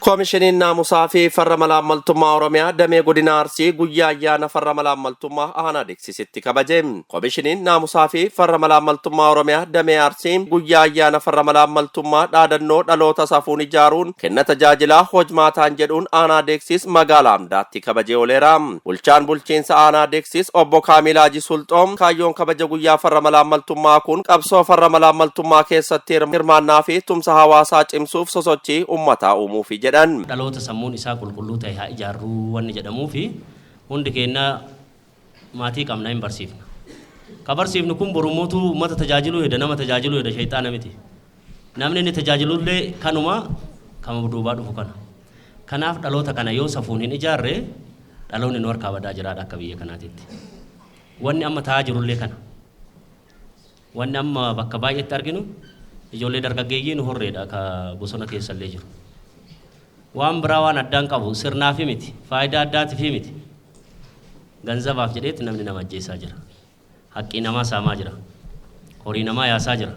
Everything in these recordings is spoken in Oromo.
Koomishiniin naamusaa fi farra malaammaltummaa Oromiyaa damee godina Arsii guyyaa ayyaana farra malaammaltummaa aanaa Deeksisitti kabaje. Koomishiniin naamusaa fi farra malaammaltummaa Oromiyaa damee Arsii guyyaa ayyaana farra malaammaltummaa dhaadannoo dhaloota safuun ijaaruun kenna tajaajilaa hojmaataan jedhuun aanaa Deeksis magaalaa Amdaatti kabajee ooleera. Bulchaan bulchiinsa aanaa Deeksis obbo Kaamilaaji Sulxoom kaayyoon kabaja guyyaa farra malaammaltummaa kun qabsoo farra malaammaltummaa keessatti hirmaannaa fi tumsa hawaasaa cimsuuf sosochii uummataa uumuuf dhaloota sammuun isaa qulqulluu ta'e haa ijaarruu wanni jedhamuu fi hundi keenya maatii qabna hin barsiifna. Ka barsiifnu kun borumootu uummata tajaajiluu heda nama tajaajiluu heda shayxaana miti. Namni inni tajaajilullee kanuma kama duubaa dhufu kana. Kanaaf dhaloota kana yoo safuun hin ijaarre dhaloonni nu harkaa badaa jiraadha akka biyya kanaatitti. Wanni amma ta'aa jirullee kana. Wanni amma bakka baay'eetti arginu ijoollee dargaggeeyyii nu horreedha ka bosona keessallee jiru. Waan biraa waan addaan qabu sirnaaf miti faayidaa addaatiif miti ganzabaaf jedheetti namni nama ajjeesaa jira haqqii namaa saamaa jira horii namaa yaasaa jira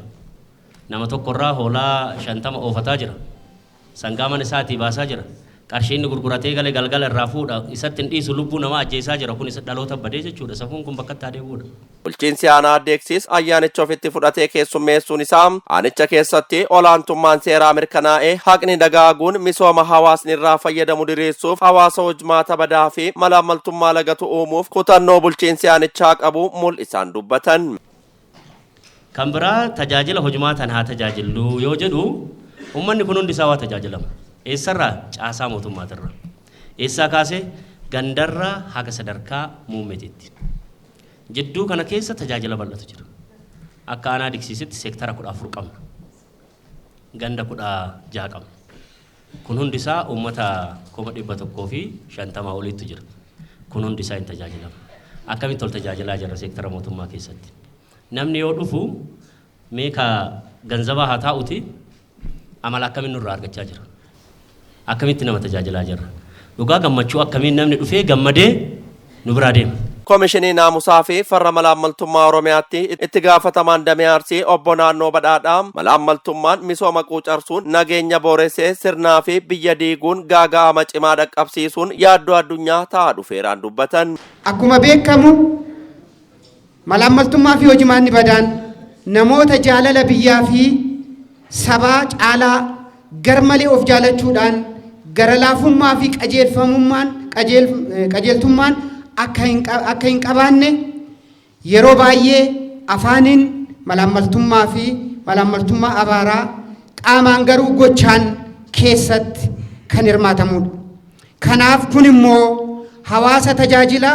nama tokkorraa hoolaa 50 oofataa jira sangaa mana isaatii baasaa jira qarshii inni gurguratee galee galgala irraa fuudha isatti hin dhiisu lubbuu namaa ajjeesaa jira kun isa dhaloota badee jechuudha safuun kun bakka itti adeemuudha. Bulchiinsi aanaa Deeksis ayyaanicha ofitti fudhatee keessummeessuun isaa aanicha keessatti olaantummaan seeraa mirkanaa'ee haqni dagaaguun misooma hawaasni irraa fayyadamu diriirsuuf hawaasa hojmaata badaa fi malaammaltummaa lagatu uumuuf kutannoo bulchiinsi aanichaa qabu mul'isaan dubbatan. Kan biraa tajaajila hojmaataan haa tajaajillu yoo jedhu uummanni kun hundi isaa waa tajaajilama. Eessarraa caasaa mootummaatirra eessaa kaasee gandarraa haga sadarkaa muummeetitti jidduu kana keessa tajaajila bal'atu jira akka aanaa Deeksisitti seektara 14 qabna ganda 16 qabna kun hundi isaa uummata 150 oliitu jira kun hundi isaa hin tajaajilama akkamitti ol tajaajilaa jira seektara mootummaa keessatti namni yoo dhufu meeqa ganzabaa haa taa'uti amala akkamiin nurraa argachaa jira akkamitti nama tajaajilaa jirra dhugaa gammachuu akkamiin namni dhufee gammadee nu biraa deema. Koomishinii naamusaa fi farra malaammaltummaa Oromiyaatti itti gaafatamaan damee Arsii obbo Naannoo Badhaadhaa malaammaltummaan misooma quucarsuun nageenya booressee sirnaa fi biyya diiguun gaaga'ama cimaa dhaqqabsiisuun yaaddoo addunyaa ta'aa dhufeeraan dubbatan. Akkuma beekamu malaammaltummaa fi hojimaanni badaan namoota jaalala biyyaa fi sabaa caalaa garmalee of jaalachuudhaan gara laafummaa fi qajeeltummaan akka hin qabaanne yeroo baay'ee afaaniin malaammaltummaa fi malaammaltummaa abaaraa qaamaan garuu gochaan keessatti kan hirmaatamudha. Kanaaf kun immoo hawaasa tajaajila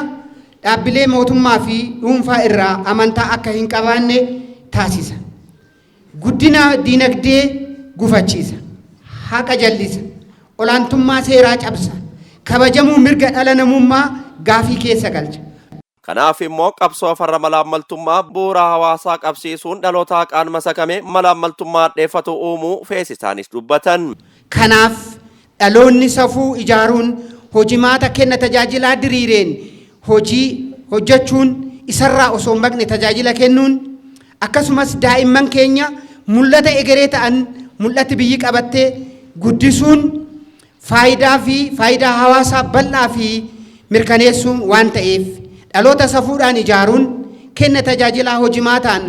dhaabbilee mootummaa fi dhuunfaa irraa amantaa akka hin qabaanne taasisa. Guddina diinagdee gufachiisa. Haqa jallisa olaantummaa seeraa cabsa kabajamuu mirga dhala namummaa gaafii keessa galcha. Kanaaf immoo qabsoo farra malaammaltummaa bu'uura hawaasaa qabsiisuun dhaloota haqaan masakame malaammaltummaa dheeffatu uumuu feesisaanis dubbatan. Kanaaf dhaloonni safuu ijaaruun hojimaata kenna tajaajilaa diriireen hojii hojjechuun isarraa osoo maqne tajaajila kennuun akkasumas daa'imman keenya mul'ata egeree ta'an mul'atti biyyi qabattee guddisuun faayidaa hawaasaa bal'aa fi mirkaneessuun waan ta'eef dhaloota safuudhaan ijaaruun kenna tajaajilaa hojimaataan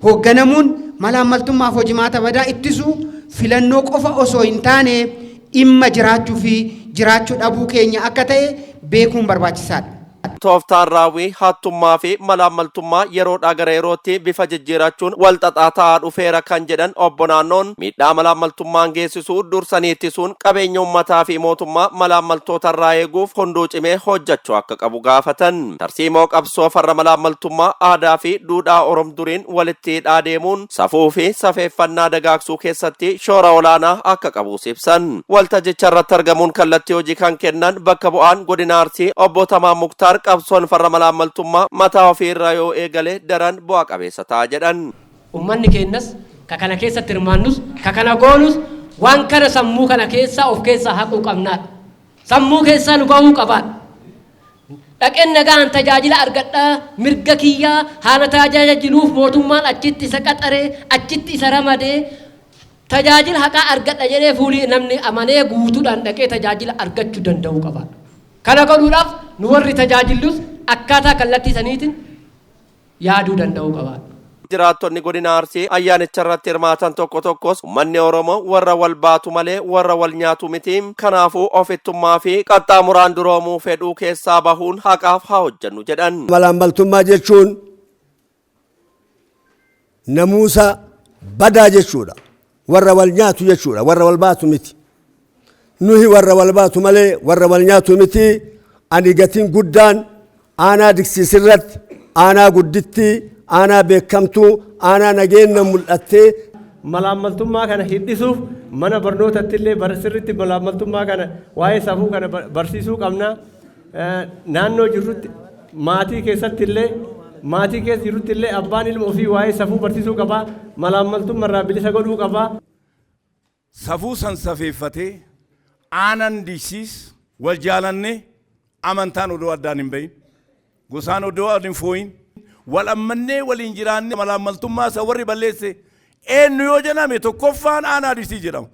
hoogganamuun malaammaltummaaf hojimaata badaa ittisuu filannoo qofa osoo hin taane dhimma jiraachuu fi jiraachuu dhabuu keenya akka ta'e beekuun barbaachisaadha. Tooftaan raawwii hattummaa fi malaammaltummaa yeroodhaa gara yerootti bifa jijjiirachuun wal xaxaa ta'aa dhufeera kan jedhan obbo Naannoon miidhaa malaammaltummaan geessisuu dursanii ittisuun qabeenya uummataa fi mootummaa malaammaltootarraa eeguuf hunduu cimee hojjechuu akka qabu gaafatan. Tarsiimoo qabsoo farra malaammaltummaa aadaa fi duudhaa Oromduriin walitti hidhaa deemuun safuu fi safeeffannaa dagaagsuu keessatti shoora olaanaa akka qabus ibsan. Waltajjicha irratti argamuun kallattii hojii kan kennan bakka bu'aan godina Arsii obbo Tamaa Muktaar qabsoon farra malaammaltummaa mataa ofiirraa yoo eegale daran bu'aa qabeessa ta'a jedhan. Uummanni keenyas ka kana keessatti hirmaannus ka kana goonus waan kana sammuu kana keessaa of keessaa haquu qabnaadha. Sammuu keessaa nu bahuu qabaadha. Dhaqeen nagaan tajaajila argadhaa mirga kiyyaa haala tajaajiluuf mootummaan achitti isa qaxaree achitti isa ramadee tajaajila haqaa argadha jedhee fuulii namni amanee guutuudhaan dhaqee tajaajila argachuu danda'uu qaba. Kana godhuudhaaf nu warri tajaajillus akkaataa kallattii saniitiin yaaduu danda'uu qaba. Jiraattonni godina Arsii ayyaanicha irratti hirmaatan tokko tokkos uummanni Oromoo warra wal baatu malee warra wal nyaatu miti. Kanaafuu ofittummaa fi qaxxaamuraan duroomuu fedhuu keessaa bahuun haqaaf haa hojjennu jedhan. Malaammaltummaa jechuun namuusa badaa jechuudha. Warra wal nyaatu jechuudha. Warra wal baatu miti. Nuhi warra wal baatu malee warra wal nyaatu miti. Ani gatiin guddaan aanaa diksisirratti aanaa gudditti aanaa beekamtuu aanaa nageenya mul'attee malaammaltummaa kana hidhisuuf mana barnootatti illee sirriitti malaammaltummaa kana waa'ee safuu kana barsiisuu qabna. Naannoo jirrutti maatii keessatti illee maatii keessa jirrutti illee abbaan ilma ofii waa'ee safuu barsiisuu qaba. Malaammaltummaa irraa bilisa godhuu qaba. Safuu san safeeffatee aanan diksiis wal jaalannee amantaan odoo addaan hin bahin gosaan odoo addaan hin fooyin wal ammannee waliin jiraannee malaammaltummaa isa warri balleesse eenyu yoo jedhame tokkoffaan aanaa diksii jedhamu.